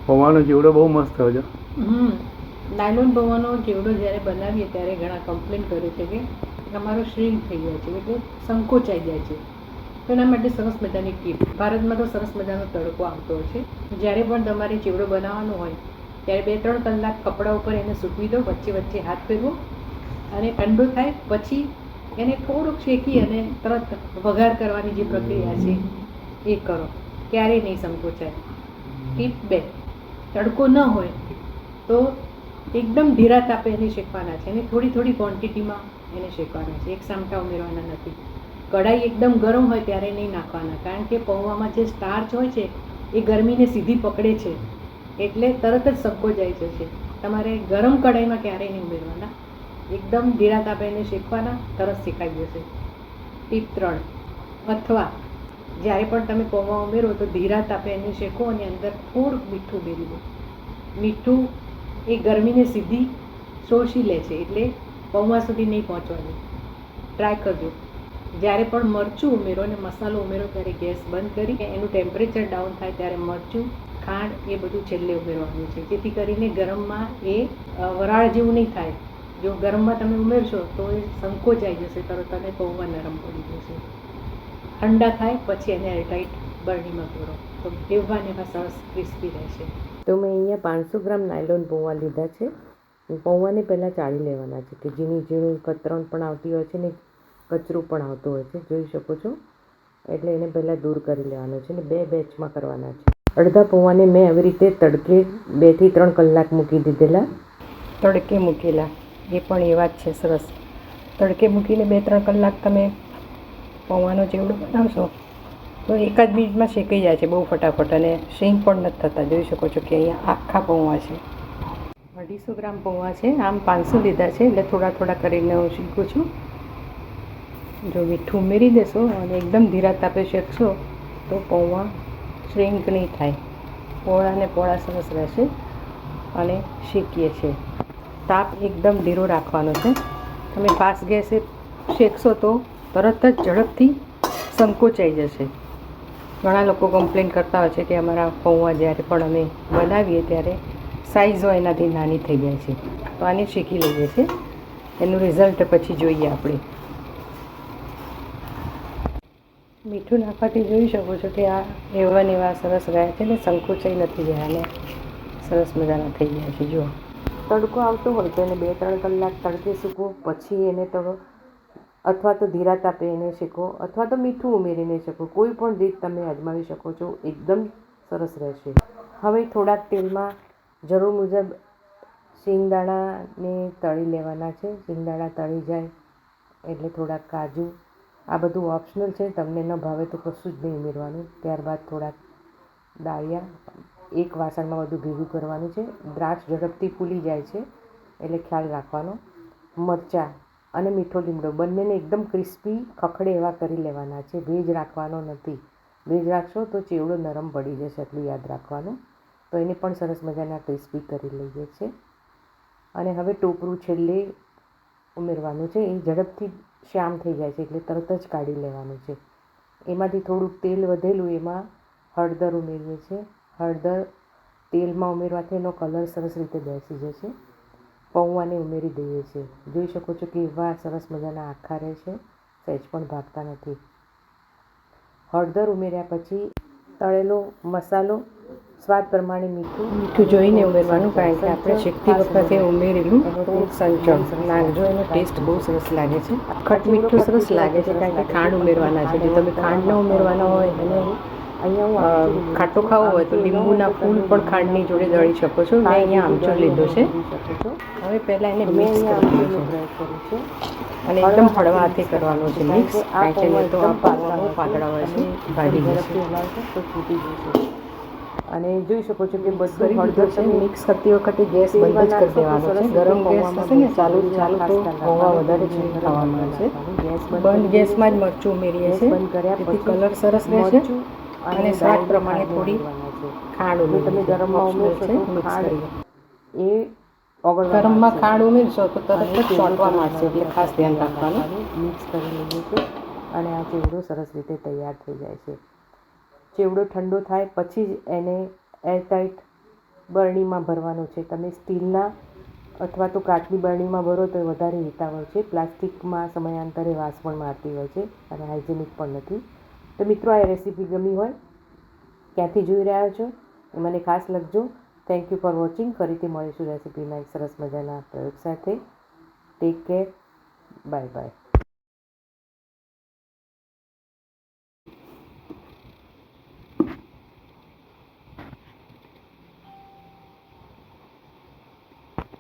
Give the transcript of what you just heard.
પૌવાનો ચેવડો બહુ મસ્ત થયો છે. નાયલોન પૌવાનો ચેવડો જ્યારે બનાવીએ ત્યારે ઘણા કમ્પ્લેન કરે છે કે તમારો શ્રિંક થઈ જાય છે, એટલે સંકોચાઈ જાય છે. તો એના માટે સરસ મજાની ટીપ, ભારતમાં તો સરસ મજાનો તડકો આવતો હોય છે. જ્યારે પણ તમારે ચેવડો બનાવવાનો હોય ત્યારે 2-3 કલાક કપડા ઉપર એને સૂકવી દો, વચ્ચે વચ્ચે હાથ ફેરવો અને ઠંડો થાય પછી એને થોડુંક શેકી અને તરત વઘાર કરવાની જે પ્રક્રિયા છે એ કરો, ક્યારેય નહીં સંકોચાય. ટીપ 2, તડકો ન હોય તો એકદમ ધીરા તાપે એને શેકવાના છે અને થોડી થોડી ક્વોન્ટિટીમાં એને શેકવાના છે, એક સામટા ઉમેરવાના નથી. કઢાઈ એકદમ ગરમ હોય ત્યારે નહીં નાખવાના, કારણ કે પૌવામાં જે સ્ટાર્ચ હોય છે એ ગરમીને સીધી પકડે છે એટલે તરત જ સંકોચાઈ જશે. તમારે ગરમ કઢાઈમાં ક્યારેય નહીં ઉમેરવાના, એકદમ ધીરા તાપે એને શેકવાના, તરત શેકાઈ જશે. ટીપ 3, અથવા જ્યારે પણ તમે પૌવા ઉમેરો તો ધીરા તાપે એને શેકો અને અંદર થોડુંક મીઠું ઉમેરી દો. મીઠું એ ગરમીને સીધી શોષી લે છે એટલે પૌવા સુધી નહીં પહોંચવાનું. ટ્રાય કરજો. જ્યારે પણ મરચું ઉમેરો અને મસાલો ઉમેરો ત્યારે ગેસ બંધ કરી એનું ટેમ્પરેચર ડાઉન થાય ત્યારે મરચું, ખાંડ એ બધું છેલ્લે ઉમેરવાનું છે, જેથી કરીને ગરમમાં એ વરાળ જેવું નહીં થાય. જો ગરમમાં તમે ઉમેરશો તો એ સંકોચાઈ જશે તરત અને પૌવા નરમ પડી જશે. ઠંડા થાય પછી એને એરટાઈટ બરણીમાં પૂરો તો એવા ને એવા સરસ ક્રિસ્પી રહેશે. તો મેં અહીંયા 500 ગ્રામ નાયલોન પૌવા લીધા છે. પૌવાને પહેલાં ચાળી લેવાના છે કે ઝીણી ઝીણી કતરણ પણ આવતી હોય છે ને કચરું પણ આવતું હોય છે, જોઈ શકો છો. એટલે એને પહેલાં દૂર કરી લેવાનું છે ને 2 બેચમાં કરવાના છે. અડધા પૌવાને મેં આવી રીતે તડકે 2 થી 3 કલાક મૂકી દીધેલા. તડકે મૂકેલા એ પણ એવા જ છે સરસ. તડકે મૂકીને 2-3 કલાક તમે પૌવાનો ચેવડો બનાવશો તો એકાદ મિનિટમાં શેકાઈ જાય છે બહુ ફટાફટ અને શ્રિંક પણ નથી થતા. જોઈ શકો છો કે અહીંયા આખા પૌવા છે. 250 ગ્રામ પૌવા છે, આમ 500 લીધા છે એટલે થોડા થોડા કરીને હું શીખું છું. જો મીઠું ઉમેરી દેશો અને એકદમ ધીરા તાપે શેકશો તો પૌવા શ્રિંક નહીં થાય, પોળા ને પોળા સરસ રહેશે. અને શેકીએ છીએ, તાપ એકદમ ધીરો રાખવાનો છે. તમે ફાસ્ટ ગેસે શેકશો તો તરત જ ઝડપથી સંકોચાઈ જશે. ઘણા લોકો કમ્પ્લેન કરતા હોય છે કે અમારા પૌવા જ્યારે પણ અમે બનાવીએ ત્યારે સાઇઝો એનાથી નાની થઈ જાય છે, તો આને શેકી લઈએ છીએ. એનું રિઝલ્ટ પછી જોઈએ આપણે. મીઠું નાખવાથી જોઈ શકો છો કે આ એવા ને એવા સરસ રહ્યા છે ને સંકોચાઈ નથી ગયા અને સરસ મજાના થઈ ગયા છે. જુઓ, તડકો આવતો હોય તો એને 2-3 કલાક તડકે સૂકવો, પછી એને તો અથવા તો ધીરા તાપે એને શેકો અથવા તો મીઠું ઉમેરીને શેકો. કોઈ પણ રીત તમે અજમાવી શકો છો, એકદમ સરસ રહેશે. હવે થોડાક તેલમાં જરૂર મુજબ શિંગદાણાને તળી લેવાના છે. શિંગદાણા તળી જાય એટલે થોડાક કાજુ, આ બધું ઓપ્શનલ છે, તમને ન ભાવે તો કશું જ નહીં ઉમેરવાનું. ત્યારબાદ થોડાક ડાળિયા, એક વાસણમાં બધું ભેગું કરવાનું છે. દ્રાક્ષ ઝડપથી ફૂલી જાય છે એટલે ખ્યાલ રાખવાનો. મરચાં અને મીઠો લીમડો બંનેને એકદમ ક્રિસ્પી ખખડે એવા કરી લેવાના છે. ભેજ રાખવાનો નથી, ભેજ રાખશો તો ચેવડો નરમ પડી જશે, એટલું યાદ રાખવાનું. તો એને પણ સરસ મજાના ક્રિસ્પી કરી લઈએ છીએ. અને હવે ટોપરું છેલ્લે ઉમેરવાનું છે. એ ઝડપથી શ્યામ થઈ જાય છે એટલે તરત જ કાઢી લેવાનું છે. એમાંથી થોડુંક તેલ વધેલું એમાં હળદર ઉમેરીએ છીએ. હળદર તેલમાં ઉમેરવાથી એનો કલર સરસ રીતે બેસી જશે. પૌવાને ઉમેરી દઈએ છીએ. જોઈ શકો છો કે એવા સરસ મજાના આખા રહે છે, સહેજ પણ ભાગતા નથી. હળદર ઉમેર્યા પછી તળેલો મસાલો, સ્વાદ પ્રમાણે મીઠું જોઈને ઉમેરવાનું, કારણ કે આપણે શેકતી વખતે ઉમેરેલું થોડુંક સંચળ નાખજો, એનો ટેસ્ટ બહુ સરસ લાગે છે. ખટ મીઠું સરસ લાગે છે કારણ કે ખાંડ ઉમેરવાના છે. જો તમે ખાંડ ન ઉમેરવાના હોય અને ખાટો ખાવો હોય તો લીંબુના ફૂલ પણ ખાંડની જોડે દળી શકો છો. મેં અહીંયા આમચૂર લીધો છે. હવે પહેલાં એને મિક્સ કરવાનું છે અને એકદમ હળવા હાથે કરવાનું છે મિક્સ, કારણ કે નહીં તો આ પૌવા બહુ પાતળા હોય છે, ભાજી જશે. અને જોઈ શકો છો કે બધું હળદર છે. મિક્સ કરતી વખતે ગેસ બંધ જ કરી દેવાનો છે. ગરમ ગેસ હશે ને ચાલુ તો પૌવા વધારે છે ખાવામાં છે. બંધ ગેસમાં જ મરચું ઉમેરીએ છીએ, જેથી કલર સરસ રહેશે અને સ્વાદ પ્રમાણે થોડી ખાંડ ઉમેરી ગરમમાં ઉમેરશે. મિક્સ કરીએ એ ગરમમાં ખાંડ ઉમેરશો તો તરત જ ચોંટવા માંડશે, એટલે ખાસ ધ્યાન રાખવાનું. મિક્સ કરી લઈએ છીએ અને આ ચેવડો સરસ રીતે તૈયાર થઈ જાય છે. ચેવડો ઠંડો થાય પછી જ એને એરટાઈટ બરણીમાં ભરવાનો છે. તમે સ્ટીલના અથવા તો કાચની બરણીમાં ભરો તો એ વધારે હિતાવહ છે. પ્લાસ્ટિકમાં સમયાંતરે વાસ પણ મારતી હોય છે અને હાઇજેનિક પણ નથી. તો મિત્રો, આ રેસીપી ગમી હોય, ક્યાંથી જોઈ રહ્યા છો એ મને ખાસ લખજો. Thank you for watching. ફરીથી મળીશું રેસીપીના એક સરસ મજાના પ્રયોગ સાથે. Take care. Bye bye.